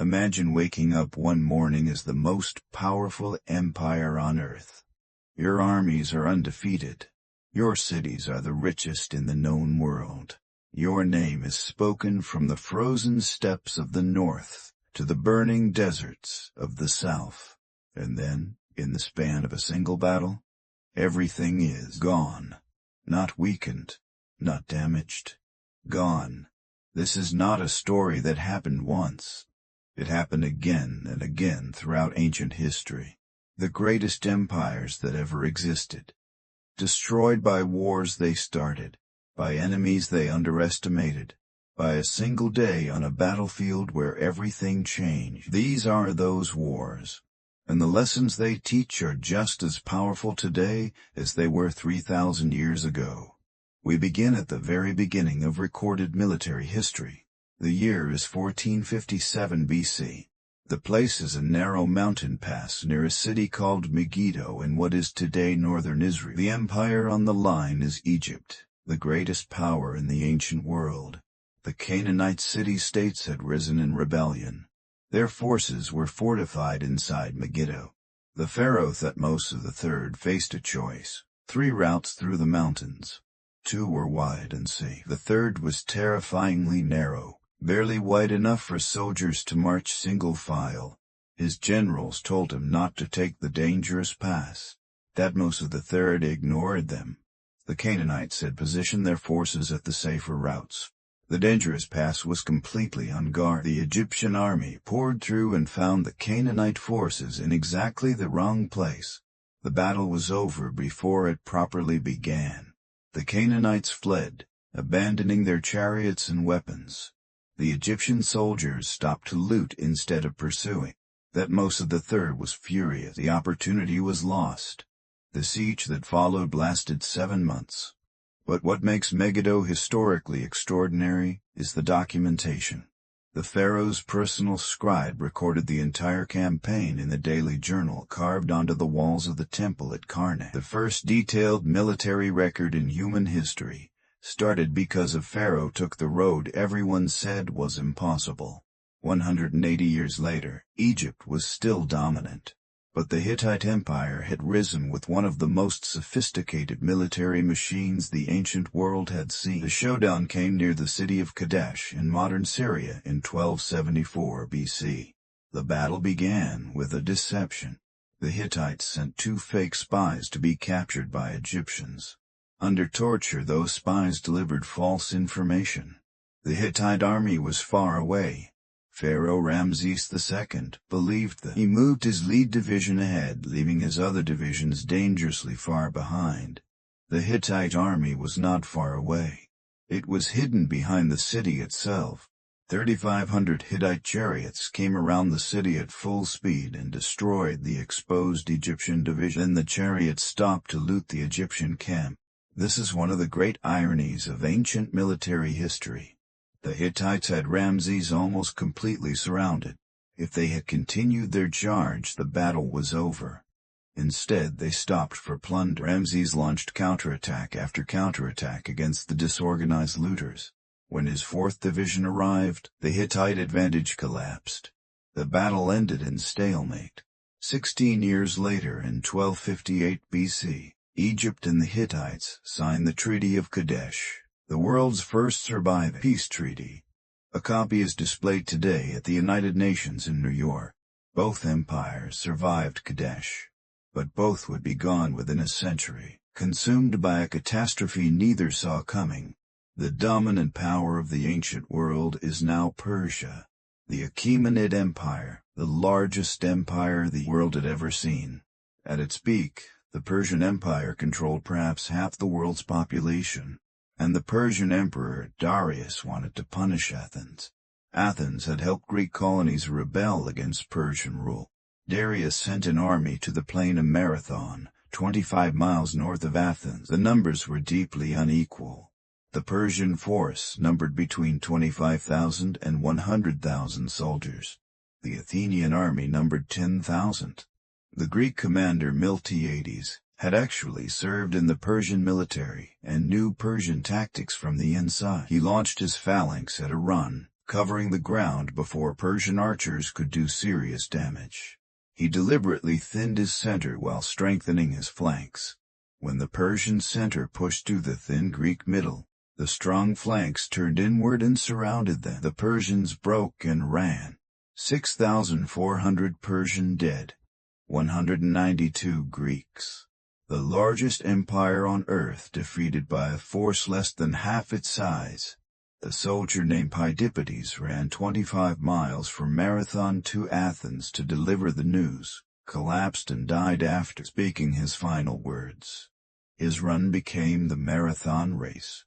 Imagine waking up one morning as the most powerful empire on earth. Your armies are undefeated. Your cities are the richest in the known world. Your name is spoken from the frozen steppes of the north to the burning deserts of the south. And then, in the span of a single battle, everything is gone. Not weakened, not damaged. Gone. This is not a story that happened once. It happened again and again throughout ancient history. The greatest empires that ever existed. Destroyed by wars they started, by enemies they underestimated, by a single day on a battlefield where everything changed. These are those wars, and the lessons they teach are just as powerful today as they were 3,000 years ago. We begin at the very beginning of recorded military history. The year is 1457 BC. The place is a narrow mountain pass near a city called Megiddo in what is today northern Israel. The empire on the line is Egypt, the greatest power in the ancient world. The Canaanite city-states had risen in rebellion. Their forces were fortified inside Megiddo. The pharaoh Thutmose III faced a choice: 3 routes through the mountains. 2 were wide and safe. The third was terrifyingly narrow, barely wide enough for soldiers to march single file. His generals told him not to take the dangerous pass. Thutmose III ignored them. The Canaanites had positioned their forces at the safer routes. The dangerous pass was completely unguarded. The Egyptian army poured through and found the Canaanite forces in exactly the wrong place. The battle was over before it properly began. The Canaanites fled, abandoning their chariots and weapons. The Egyptian soldiers stopped to loot instead of pursuing. Thutmose III was furious. The opportunity was lost. The siege that followed lasted 7 months. But what makes Megiddo historically extraordinary is the documentation. The pharaoh's personal scribe recorded the entire campaign in the daily journal carved onto the walls of the temple at Carrhae. The first detailed military record in human history started because a pharaoh took the road everyone said was impossible. 180 years later, Egypt was still dominant. But the Hittite Empire had risen with one of the most sophisticated military machines the ancient world had seen. The showdown came near the city of Kadesh in modern Syria in 1274 BC. The battle began with a deception. The Hittites sent 2 fake spies to be captured by Egyptians. Under torture, those spies delivered false information. The Hittite army was far away. Pharaoh Ramses II believed that. He moved his lead division ahead, leaving his other divisions dangerously far behind. The Hittite army was not far away. It was hidden behind the city itself. 3,500 Hittite chariots came around the city at full speed and destroyed the exposed Egyptian division. Then the chariots stopped to loot the Egyptian camp. This is one of the great ironies of ancient military history. The Hittites had Ramses almost completely surrounded. If they had continued their charge, the battle was over. Instead, they stopped for plunder. Ramses launched counterattack after counterattack against the disorganized looters. When his 4th division arrived, the Hittite advantage collapsed. The battle ended in stalemate. 16 years later, in 1258 BC, Egypt and the Hittites signed the Treaty of Kadesh, the world's first surviving peace treaty. A copy is displayed today at the United Nations in New York. Both empires survived Kadesh, but both would be gone within a century, consumed by a catastrophe neither saw coming. The dominant power of the ancient world is now Persia, the Achaemenid Empire, the largest empire the world had ever seen. At its peak, the Persian Empire controlled perhaps half the world's population. And the Persian Emperor Darius wanted to punish Athens. Athens had helped Greek colonies rebel against Persian rule. Darius sent an army to the plain of Marathon, 25 miles north of Athens. The numbers were deeply unequal. The Persian force numbered between 25,000 and 100,000 soldiers. The Athenian army numbered 10,000. The Greek commander Miltiades had actually served in the Persian military and knew Persian tactics from the inside. He launched his phalanx at a run, covering the ground before Persian archers could do serious damage. He deliberately thinned his center while strengthening his flanks. When the Persian center pushed through the thin Greek middle, the strong flanks turned inward and surrounded them. The Persians broke and ran. 6,400 Persian dead, 192 Greeks. The largest empire on earth defeated by a force less than half its size. The soldier named Pheidippides ran 25 miles from Marathon to Athens to deliver the news, collapsed and died after speaking his final words. His run became the marathon race.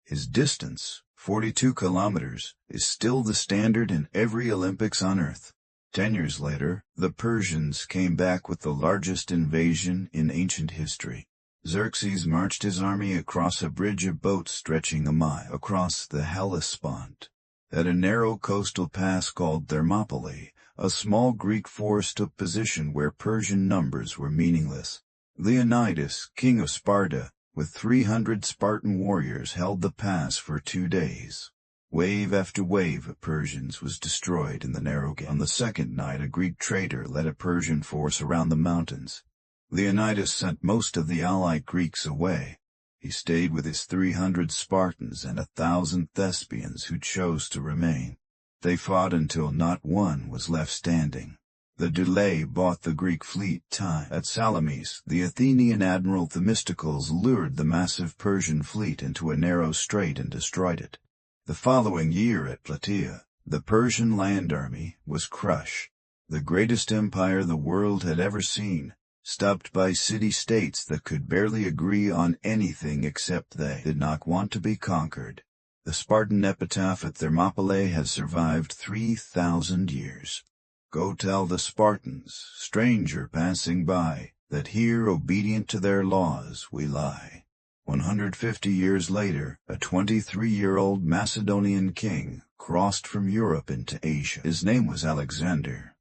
His distance, 42 kilometers, is still the standard in every Olympics on earth. 10 years later, the Persians came back with the largest invasion in ancient history. Xerxes marched his army across a bridge of boats stretching a mile across the Hellespont. At a narrow coastal pass called Thermopylae, a small Greek force took position where Persian numbers were meaningless. Leonidas, king of Sparta, with 300 Spartan warriors held the pass for 2 days. Wave after wave of Persians was destroyed in the narrow gap. On the second night, a Greek traitor led a Persian force around the mountains. Leonidas sent most of the allied Greeks away. He stayed with his 300 Spartans and 1,000 Thespians who chose to remain. They fought until not one was left standing. The delay bought the Greek fleet time. At Salamis, the Athenian admiral Themistocles lured the massive Persian fleet into a narrow strait and destroyed it. The following year at Plataea, the Persian land army was crushed. The greatest empire the world had ever seen, stopped by city-states that could barely agree on anything except they did not want to be conquered. The Spartan epitaph at Thermopylae has survived 3,000 years. Go tell the Spartans, stranger passing by, that here obedient to their laws we lie. 150 years later, a 23-year-old Macedonian king crossed from Europe into Asia. His name was Alexander.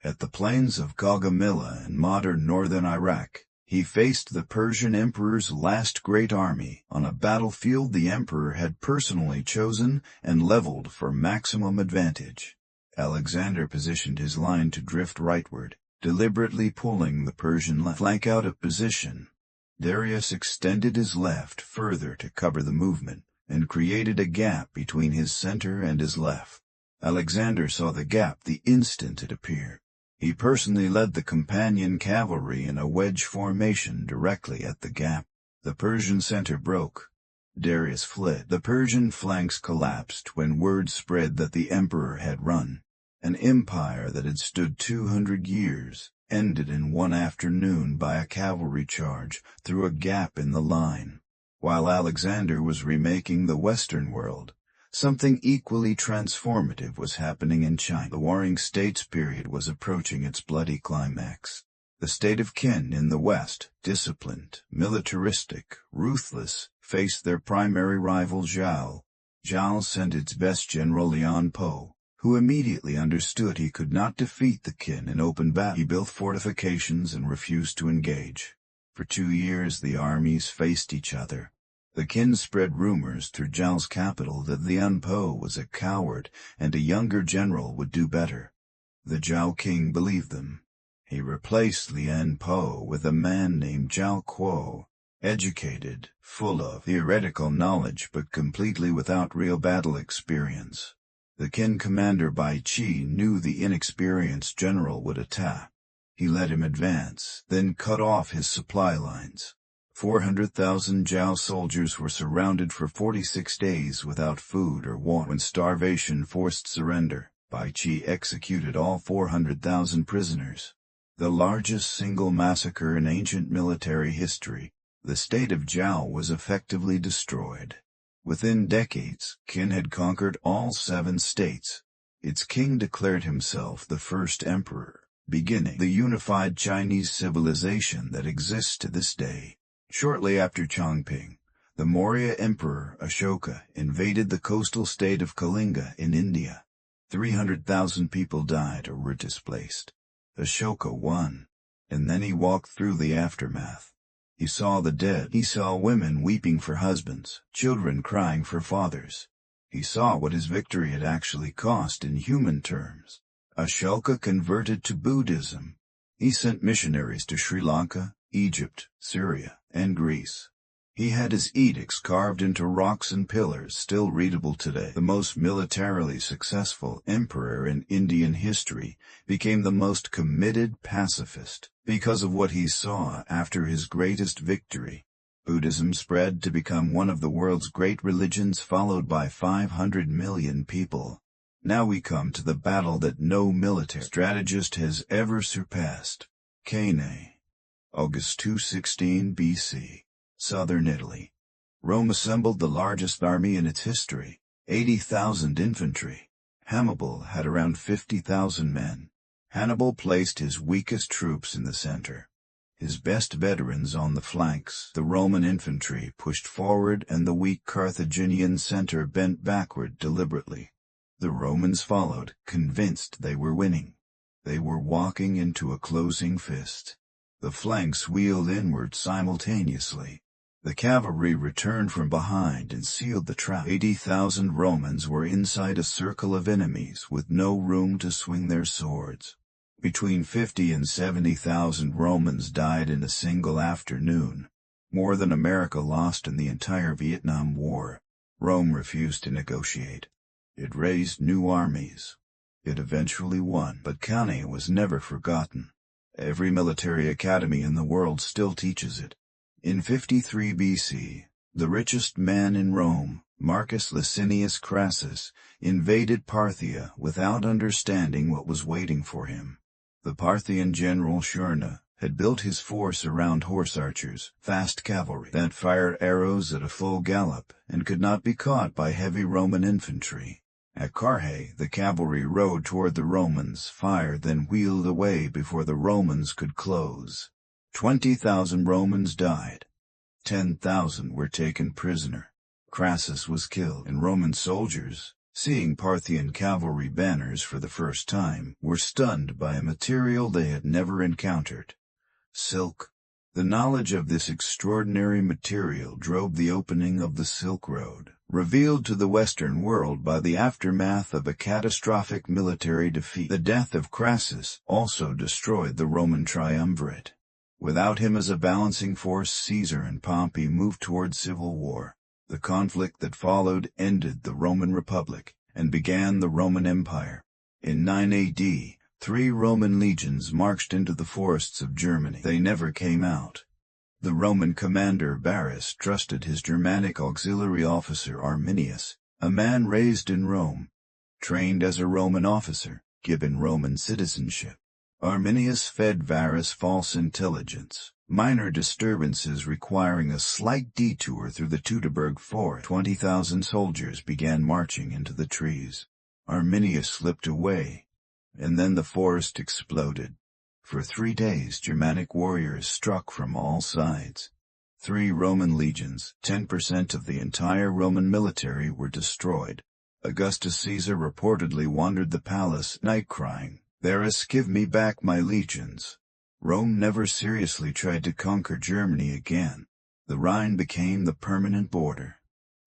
At the plains of Gaugamela in modern northern Iraq, he faced the Persian emperor's last great army on a battlefield the emperor had personally chosen and leveled for maximum advantage. Alexander positioned his line to drift rightward, deliberately pulling the Persian left flank out of position. Darius extended his left further to cover the movement and created a gap between his center and his left. Alexander saw the gap the instant it appeared. He personally led the companion cavalry in a wedge formation directly at the gap. The Persian center broke. Darius fled. The Persian flanks collapsed when word spread that the emperor had run. An empire that had stood 200 years ended in one afternoon by a cavalry charge through a gap in the line. While Alexander was remaking the Western world, something equally transformative was happening in China. The Warring States period was approaching its bloody climax. The state of Qin in the West, disciplined, militaristic, ruthless, faced their primary rival Zhao. Zhao sent its best general Liang Po, who immediately understood he could not defeat the Qin in open battle. He built fortifications and refused to engage. For 2 years the armies faced each other. The Qin spread rumors through Zhao's capital that Liang Po was a coward and a younger general would do better. The Zhao king believed them. He replaced Liang Po with a man named Zhao Kuo, educated, full of theoretical knowledge but completely without real battle experience. The Qin commander Bai Qi knew the inexperienced general would attack. He let him advance, then cut off his supply lines. 400,000 Zhao soldiers were surrounded for 46 days without food or water. When starvation forced surrender, Bai Qi executed all 400,000 prisoners. The largest single massacre in ancient military history, the state of Zhao was effectively destroyed. Within decades, Qin had conquered all 7 states. Its king declared himself the first emperor, beginning the unified Chinese civilization that exists to this day. Shortly after Chongping, the Maurya Emperor Ashoka invaded the coastal state of Kalinga in India. 300,000 people died or were displaced. Ashoka won, and then he walked through the aftermath. He saw the dead. He saw women weeping for husbands, children crying for fathers. He saw what his victory had actually cost in human terms. Ashoka converted to Buddhism. He sent missionaries to Sri Lanka, Egypt, Syria, and Greece. He had his edicts carved into rocks and pillars still readable today. The most militarily successful emperor in Indian history became the most committed pacifist because of what he saw after his greatest victory. Buddhism spread to become one of the world's great religions, followed by 500 million people. Now we come to the battle that no military strategist has ever surpassed. Cannae. August 216 BC. Southern Italy. Rome assembled the largest army in its history, 80,000 infantry. Hannibal had around 50,000 men. Hannibal placed his weakest troops in the center, his best veterans on the flanks. The Roman infantry pushed forward and the weak Carthaginian center bent backward deliberately. The Romans followed, convinced they were winning. They were walking into a closing fist. The flanks wheeled inward simultaneously. The cavalry returned from behind and sealed the trap. 80,000 Romans were inside a circle of enemies with no room to swing their swords. Between 50 and 70,000 Romans died in a single afternoon, more than America lost in the entire Vietnam War. Rome refused to negotiate. It raised new armies. It eventually won, but Cannae was never forgotten. Every military academy in the world still teaches it. In 53 BC, the richest man in Rome, Marcus Licinius Crassus, invaded Parthia without understanding what was waiting for him. The Parthian general Carrhae had built his force around horse archers, fast cavalry, that fired arrows at a full gallop and could not be caught by heavy Roman infantry. At Carrhae, the cavalry rode toward the Romans, fired, then wheeled away before the Romans could close. 20,000 Romans died. 10,000 were taken prisoner. Crassus was killed, and Roman soldiers, seeing Parthian cavalry banners for the first time, were stunned by a material they had never encountered: silk. The knowledge of this extraordinary material drove the opening of the Silk Road, revealed to the Western world by the aftermath of a catastrophic military defeat. The death of Crassus also destroyed the Roman triumvirate. Without him as a balancing force, Caesar and Pompey moved toward civil war. The conflict that followed ended the Roman Republic and began the Roman Empire. In 9 AD, 3 Roman legions marched into the forests of Germany. They never came out. The Roman commander Varus trusted his Germanic auxiliary officer Arminius, a man raised in Rome, trained as a Roman officer, given Roman citizenship. Arminius fed Varus false intelligence, minor disturbances requiring a slight detour through the Teutoburg Forest. 20,000 soldiers began marching into the trees. Arminius slipped away, and then the forest exploded. For 3 days Germanic warriors struck from all sides. 3 Roman legions, 10% of the entire Roman military, were destroyed. Augustus Caesar reportedly wandered the palace at night crying, "Varus, give me back my legions." Rome never seriously tried to conquer Germany again. The Rhine became the permanent border.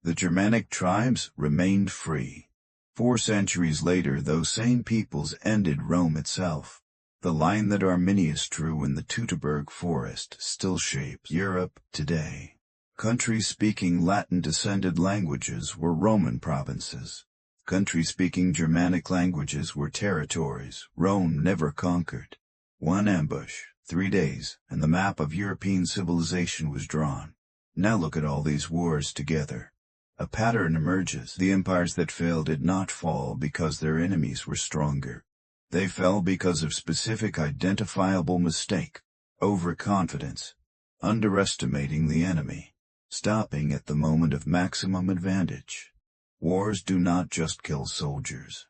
The Germanic tribes remained free. 4 centuries later, those same peoples ended Rome itself. The line that Arminius drew in the Teutoburg Forest still shapes Europe today. Countries speaking Latin-descended languages were Roman provinces. Countries speaking Germanic languages were territories Rome never conquered. 1 ambush, 3 days, and the map of European civilization was drawn. Now look at all these wars together. A pattern emerges. The empires that fell did not fall because their enemies were stronger. They fell because of specific identifiable mistake: overconfidence, underestimating the enemy, stopping at the moment of maximum advantage. Wars do not just kill soldiers.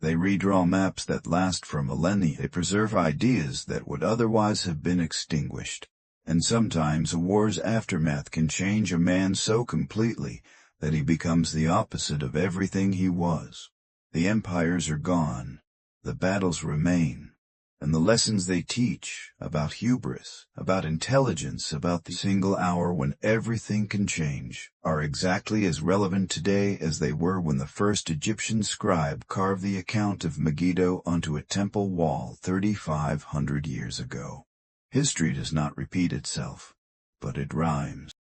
They redraw maps that last for millennia. They preserve ideas that would otherwise have been extinguished. And sometimes a war's aftermath can change a man so completely that he becomes the opposite of everything he was. The empires are gone. The battles remain. And the lessons they teach about hubris, about intelligence, about the single hour when everything can change, are exactly as relevant today as they were when the first Egyptian scribe carved the account of Megiddo onto a temple wall 3,500 years ago. History does not repeat itself, but it rhymes.